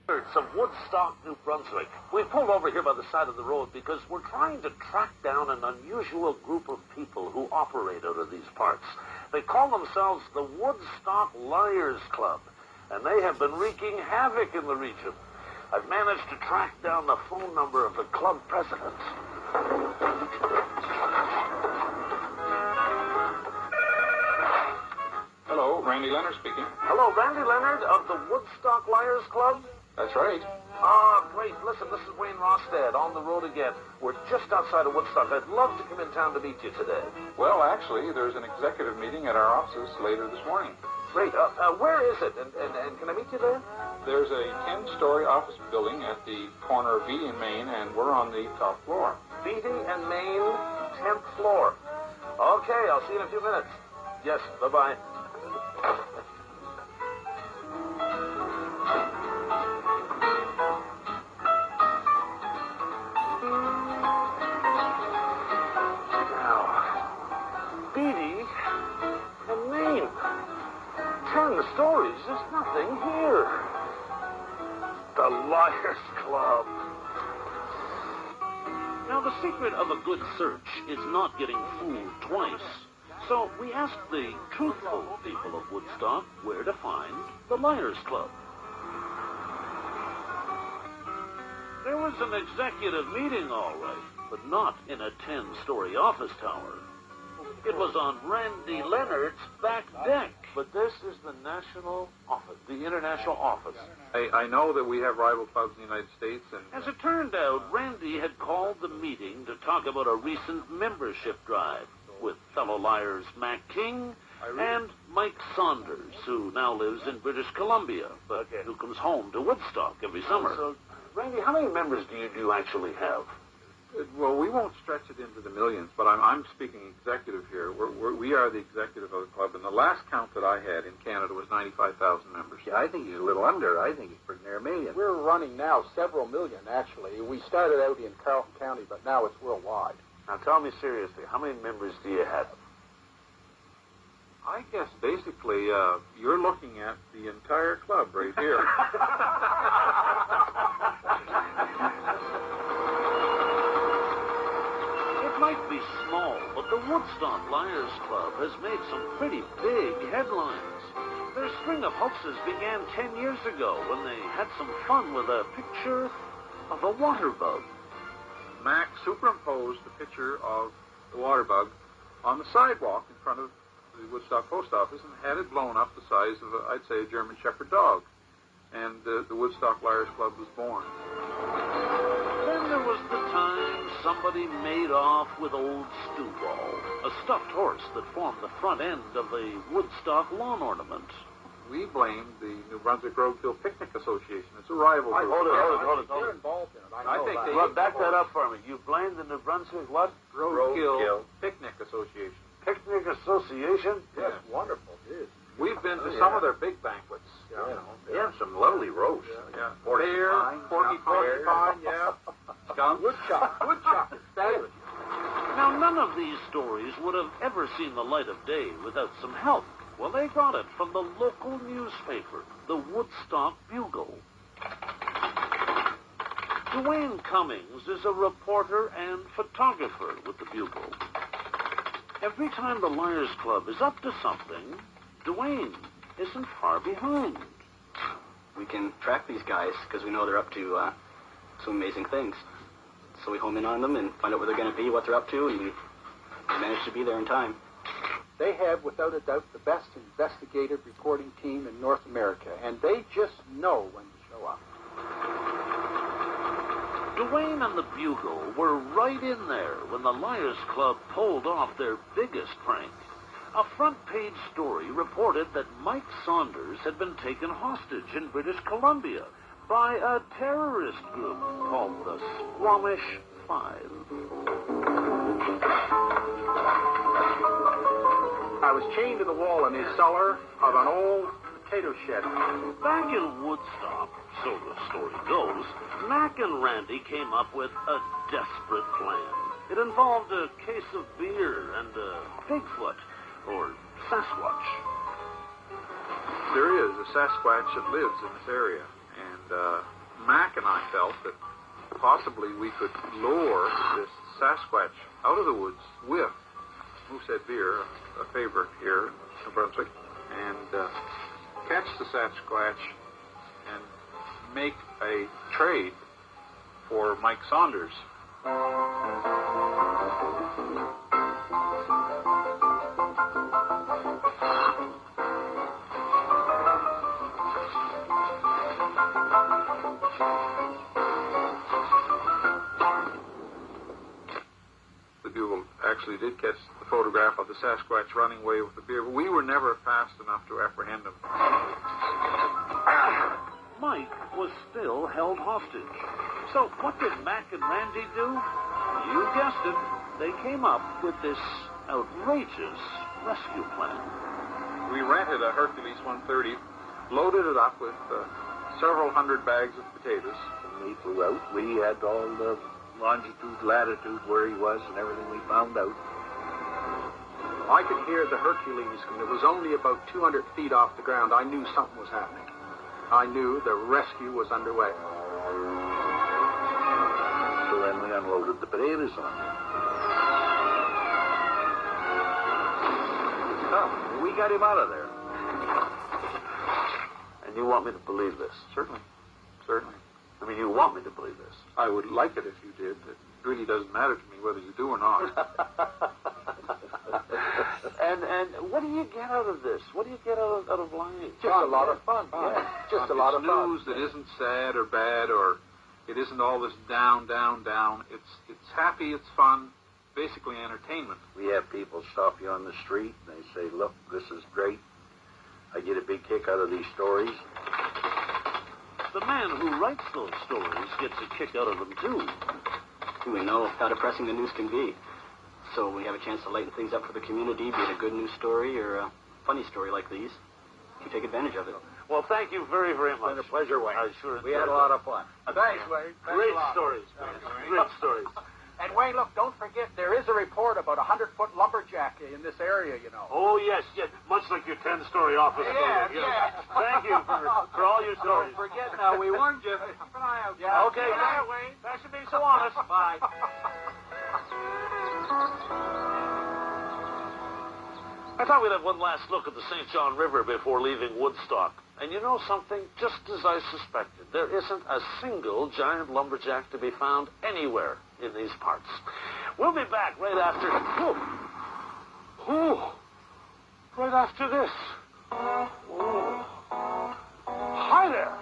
Of Woodstock, New Brunswick. We pulled over here by the side of the road because we're trying to track down an unusual group of people who operate out of these parts. They call themselves the Woodstock Liars Club, and they have been wreaking havoc in the region. I've managed to track down the phone number of the club president. Hello, Randy Leonard speaking. Hello, Randy Leonard of the Woodstock Liars Club? That's right. Great. Listen, this is Wayne Rodstad on the road again. We're just outside of Woodstock. I'd love to come in town to meet you today. Well, actually, there's an executive meeting at our offices later this morning. Great. Where is it? And can I meet you there? There's a 10-story office building at the corner of Beatty and Main, and we're on the top floor. Beatty and Main, 10th floor. Okay, I'll see you in a few minutes. Yes, bye-bye. Beatty and Maine. 10 stories. There's nothing here. The Liars Club. Now, the secret of a good search is not getting fooled twice. So we asked the truthful people of Woodstock where to find the Liars Club. There was an executive meeting, all right, but not in a 10-story office tower. It was on Randy Leonard's back deck. But this is the national office, the international office. I know that we have rival clubs in the United States, and As it turned out, Randy had called the meeting to talk about a recent membership drive with fellow liars Mac King and Mike Saunders, who now lives in British Columbia, but who comes home to Woodstock every summer. So, Randy, how many members do you actually have? well, we won't stretch it into the millions, but I'm speaking executive here. We are the executive of the club, and the last count that I had in Canada was 95,000 members. Yeah, I think he's a little under. I think he's pretty near a million. We're running now several million, actually. We started out in Carleton County, but now it's worldwide. Now, tell me seriously, how many members do you have? I guess basically you're looking at the entire club right here. It might be small, but the Woodstock Liars Club has made some pretty big headlines. Their string of hoaxes began 10 years ago when they had some fun with a picture of a water bug. Mac superimposed the picture of the water bug on the sidewalk in front of the Woodstock post office and had it blown up the size of, I'd say, a German Shepherd dog. And the Woodstock Liars Club was born. Then there was the time somebody made off with old Stewball, a stuffed horse that formed the front end of the Woodstock lawn ornament. We blamed the New Brunswick Roadkill Picnic Association. It's a rival group. Hold it. They're involved in it. I think they... Well, back that up for me. You blamed the New Brunswick what? Roadkill Picnic Association. Picnic Association? Yes, wonderful. It is. We've been to some of their big banquets. They have some lovely roasts. Yeah. Porcupine, Porcupine, yeah. Skunk. Woodchuck. Fabulous. Now, none of these stories would have ever seen the light of day without some help. Well, they got it from the local newspaper, the Woodstock Bugle. Dwayne Cummings is a reporter and photographer with the Bugle. Every time the Liars Club is up to something, Dwayne isn't far behind. We can track these guys because we know they're up to some amazing things. So we home in on them and find out where they're going to be, what they're up to, and we manage to be there in time. They have, without a doubt, the best investigative reporting team in North America, and they just know when to show up. Dwayne and the Bugle were right in there when the Liars Club pulled off their biggest prank. A front-page story reported that Mike Saunders had been taken hostage in British Columbia by a terrorist group called the Squamish Five. I was chained to the wall in the cellar of an old potato shed. Back in Woodstock, so the story goes, Mac and Randy came up with a desperate plan. It involved a case of beer and a Bigfoot, or Sasquatch. There is a Sasquatch that lives in this area, and Mac and I felt that possibly we could lure this Sasquatch out of the woods with Moosehead beer, a favorite here in New Brunswick, and catch the Sasquatch and make a trade for Mike Saunders. The Bugle actually did catch the photograph of the Sasquatch running away with the beer, but we were never fast enough to apprehend him. Mike was still held hostage. So what did Mac and Randy do? You guessed it. They came up with this outrageous rescue plan. We rented a Hercules 130, loaded it up with several hundred bags of potatoes. When we flew out, we had all the longitude, latitude, where he was, and everything we found out. I could hear the Hercules, and it was only about 200 feet off the ground. I knew something was happening. I knew the rescue was underway. So then we unloaded the potatoes on him. Oh, we got him out of there. And you want me to believe this? Certainly. I mean, you want me to believe this? I would like it if you did. It really doesn't matter to me whether you do or not. And what do you get out of this? What do you get out of lying? Just a lot of fun. Yeah, just a lot of fun. News that isn't sad or bad, or it isn't all this down. It's happy, it's fun, basically entertainment. We have people stop you on the street, and they say, look, this is great. I get a big kick out of these stories. The man who writes those stories gets a kick out of them, too. We know how depressing the news can be. So we have a chance to lighten things up for the community, be it a good news story or a funny story like these. You take advantage of it. Well, thank you very, very much. It's been a pleasure, Wayne. I sure We had a lot of fun. Thanks, Wayne. Great stories, man. Great stories. And Wayne, look, don't forget, there is a report about a 100-foot lumberjack in this area, you know. Oh, yes. Much like your 10-story office building. Yeah. Thank you for all your stories. Don't forget now, we warned you. Keep an eye out. Yeah. Okay. Good night, Wayne. Thanks for being so honest. Bye. I thought we'd have one last look at the St. John River before leaving Woodstock. And you know something? Just as I suspected, there isn't a single giant lumberjack to be found anywhere in these parts. We'll be back right after... right after this. Hi there.